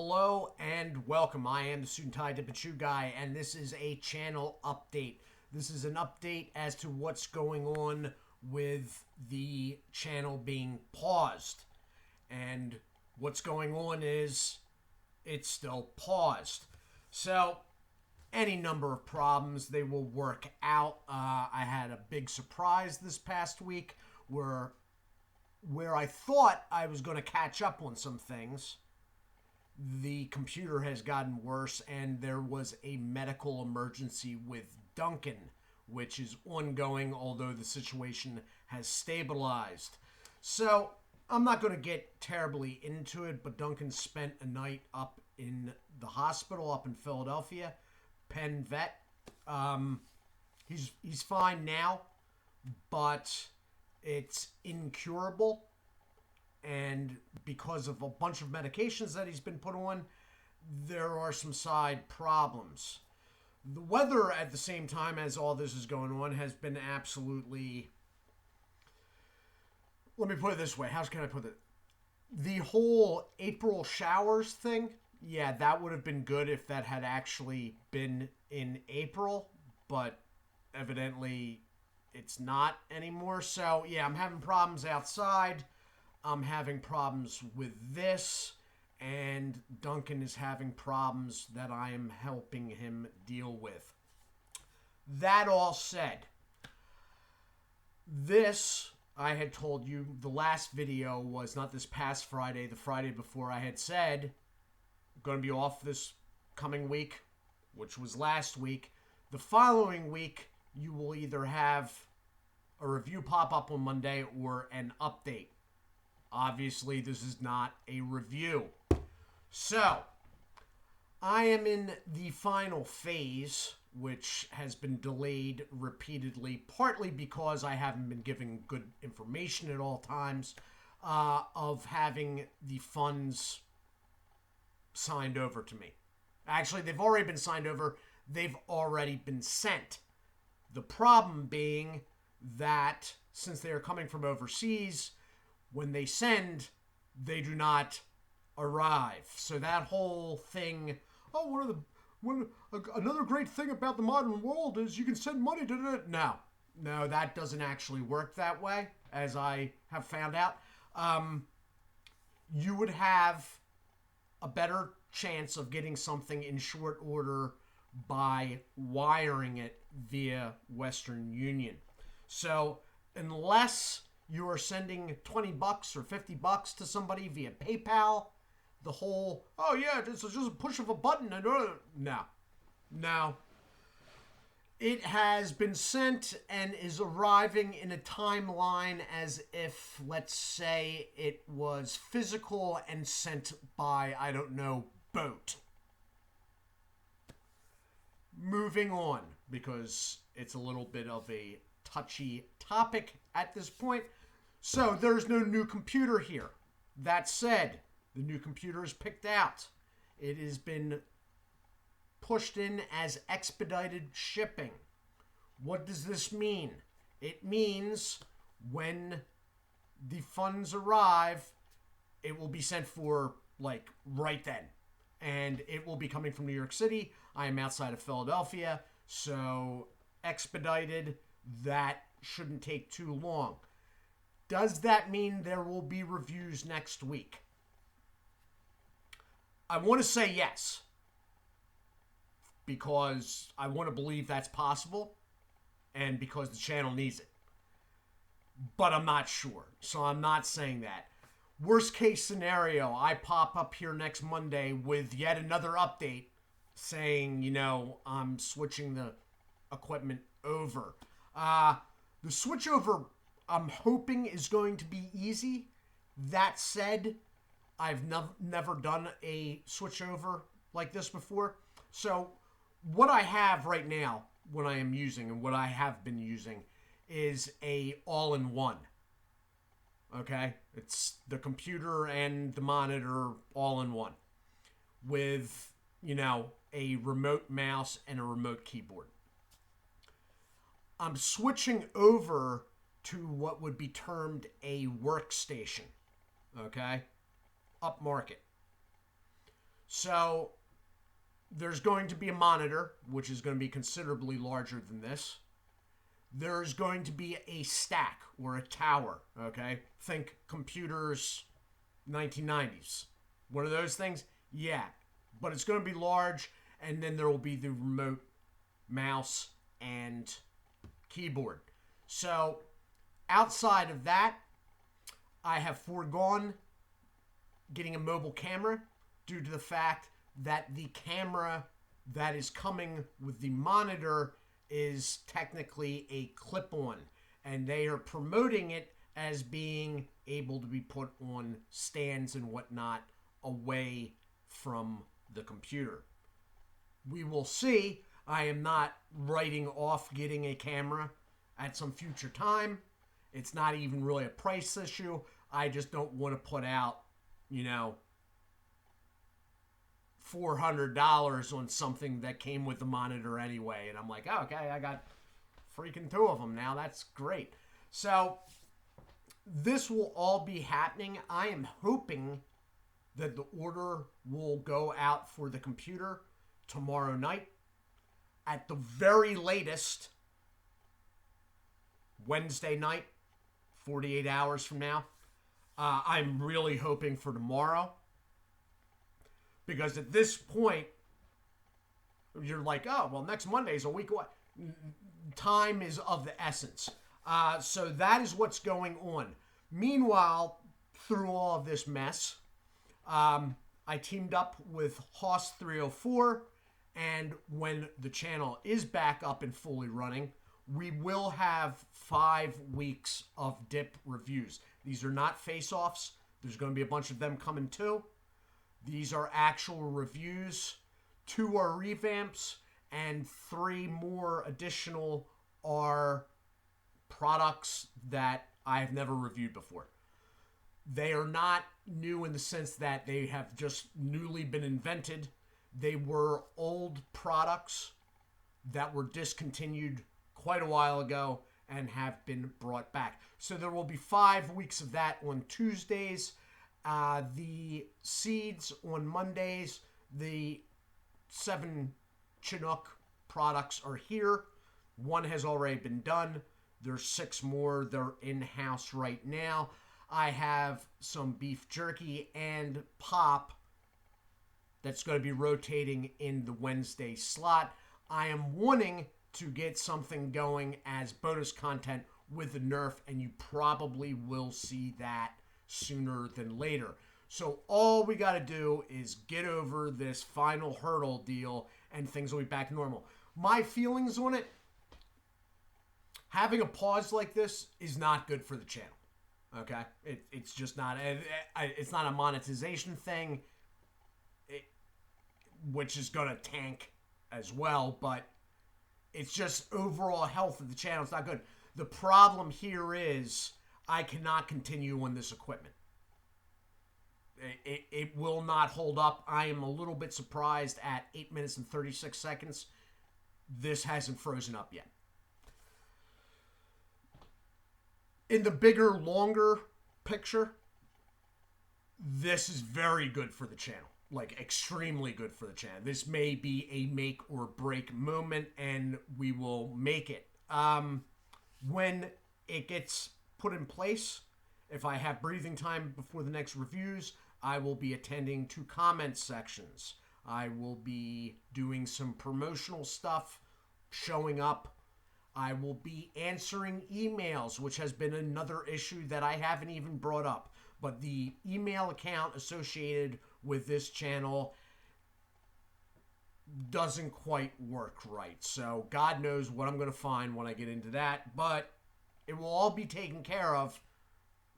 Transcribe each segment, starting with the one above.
Hello and welcome. I am the Suit&Tie Dip&ChewGuy, and this is a channel update. This is an update as to what's going on with the channel being paused. And what's going on is it's still paused. So, any number of problems, they will work out. I had a big surprise this past week where I thought I was going to catch up on some things. The computer has gotten worse, and there was a medical emergency with Duncan, which is ongoing, although the situation has stabilized. So, I'm not going to get terribly into it, but Duncan spent a night up in the hospital up in Philadelphia, Penn Vet. He's fine now, but it's incurable. And because of a bunch of medications that he's been put on, there are some side problems. The weather at the same time as all this is going on has been absolutely... Let me put it this way. How can I put it? The whole April showers thing, yeah, that would have been good if that had actually been in April, but evidently it's not anymore. So, yeah, I'm having problems outside. I'm having problems with this, and Duncan is having problems that I am helping him deal with. That all said, this, I had told you, the last video was not this past Friday, the Friday before. I had said, I'm going to be off this coming week, which was last week. The following week, you will either have a review pop up on Monday or an update. Obviously, this is not a review. So, I am in the final phase, which has been delayed repeatedly, partly because I haven't been giving good information at all times, of having the funds signed over to me. Actually, they've already been signed over. They've already been sent. The problem being that since they are coming from overseas, when they send, they do not arrive. So that whole thing, another great thing about the modern world is you can send money to it. No, that doesn't actually work that way, as I have found out. You would have a better chance of getting something in short order by wiring it via Western Union. So unless you are sending $20 or $50 to somebody via PayPal, the whole, oh yeah, this is just a push of a button. No. It has been sent and is arriving in a timeline as if, let's say, it was physical and sent by, I don't know, boat. Moving on, because it's a little bit of a touchy topic at this point. So, there's no new computer here. That said, the new computer is picked out. It has been pushed in as expedited shipping. What does this mean? It means when the funds arrive, it will be sent for, right then. And it will be coming from New York City. I am outside of Philadelphia, so expedited, that shouldn't take too long. Does that mean there will be reviews next week? I want to say yes, because I want to believe that's possible, and because the channel needs it. But I'm not sure, so I'm not saying that. Worst case scenario, I pop up here next Monday with yet another update saying, I'm switching the equipment over. The switchover, I'm hoping, is going to be easy. That said, I've never done a switchover like this before. So what I have right now, what I am using and what I have been using, is a all-in-one. Okay? It's the computer and the monitor all in one. With, a remote mouse and a remote keyboard. I'm switching over to what would be termed a workstation. Okay? Upmarket. So there's going to be a monitor, which is going to be considerably larger than this. There's going to be a stack or a tower, okay? Think computers 1990s. One of those things? Yeah. But it's going to be large, and then there will be the remote mouse and keyboard. So outside of that, I have foregone getting a mobile camera due to the fact that the camera that is coming with the monitor is technically a clip-on, and they are promoting it as being able to be put on stands and whatnot away from the computer. We will see. I am not writing off getting a camera at some future time. It's not even really a price issue. I just don't want to put out, $400 on something that came with the monitor anyway. And I'm like, oh, okay, I got freaking 2 of them now. That's great. So this will all be happening. I am hoping that the order will go out for the computer tomorrow night. At the very latest, Wednesday night, 48 hours from now. I'm really hoping for tomorrow. Because at this point, you're like, oh, well, next Monday is a week away. Time is of the essence. So that is what's going on. Meanwhile, through all of this mess, I teamed up with Hoss 304, and when the channel is back up and fully running, we will have 5 weeks of Dip reviews. These are not face-offs. There's going to be a bunch of them coming too. These are actual reviews. 2 are revamps, and 3 more additional are products that I have never reviewed before. They are not new in the sense that they have just newly been invented. They were old products that were discontinued quite a while ago and have been brought back. So there will be 5 weeks of that on Tuesdays. The seeds on Mondays. The 7 Chinook products are here. 1 has already been done. There's 6 more. They're in-house right now. I have some beef jerky and pop that's going to be rotating in the Wednesday slot. I am wanting to get something going as bonus content with the Nerf, and you probably will see that sooner than later. So all we got to do is get over this final hurdle deal, and things will be back to normal. My feelings on it, having a pause like this is not good for the channel. Okay? It's just not. It's not a monetization thing, which is going to tank as well, but it's just overall health of the channel. It's not good. The problem here is I cannot continue on this equipment. It will not hold up. I am a little bit surprised at 8 minutes and 36 seconds. This hasn't frozen up yet. In the bigger, longer picture, this is very good for the channel. Like, extremely good for the channel. This may be a make or break moment, and we will make it. When it gets put in place, if I have breathing time before the next reviews, I will be attending 2 comment sections. I will be doing some promotional stuff, showing up. I will be answering emails, which has been another issue that I haven't even brought up. But the email account associated with this channel doesn't quite work right. So God knows what I'm going to find when I get into that. But it will all be taken care of.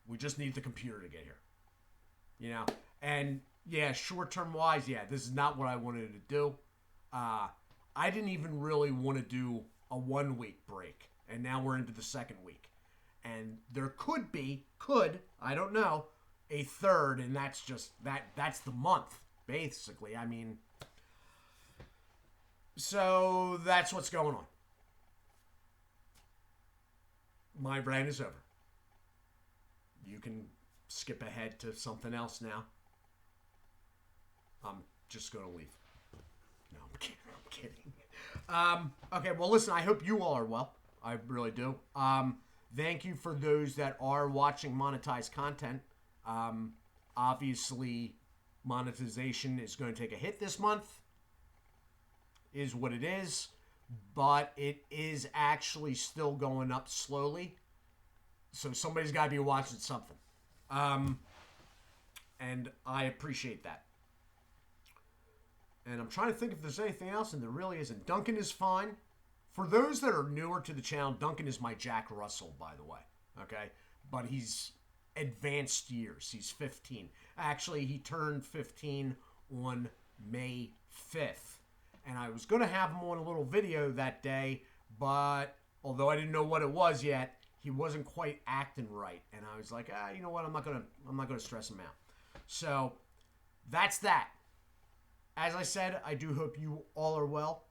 We just need the computer to get here. And yeah, short-term wise, yeah, this is not what I wanted to do. I didn't even really want to do a 1-week break. And now we're into the 2nd week. And there I don't know, a 3rd, and that's just, that's the month, basically. I mean, so that's what's going on. My rant is over. You can skip ahead to something else now. I'm just going to leave. No, I'm kidding. Okay, well, listen, I hope you all are well. I really do. Thank you for those that are watching monetized content. Obviously, monetization is going to take a hit this month, is what it is, but it is actually still going up slowly. So somebody's got to be watching something. And I appreciate that. And I'm trying to think if there's anything else, and there really isn't. Duncan is fine. For those that are newer to the channel, Duncan is my Jack Russell, by the way. Okay? But he's advanced years. He's 15. Actually, he turned 15 on May 5th. And I was going to have him on a little video that day, but although I didn't know what it was yet, he wasn't quite acting right. And I was like, you know what? I'm not gonna stress him out. So that's that. As I said, I do hope you all are well.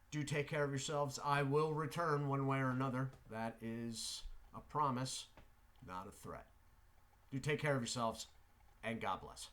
Do take care of yourselves. I will return one way or another. That is a promise, not a threat. Do take care of yourselves, and God bless.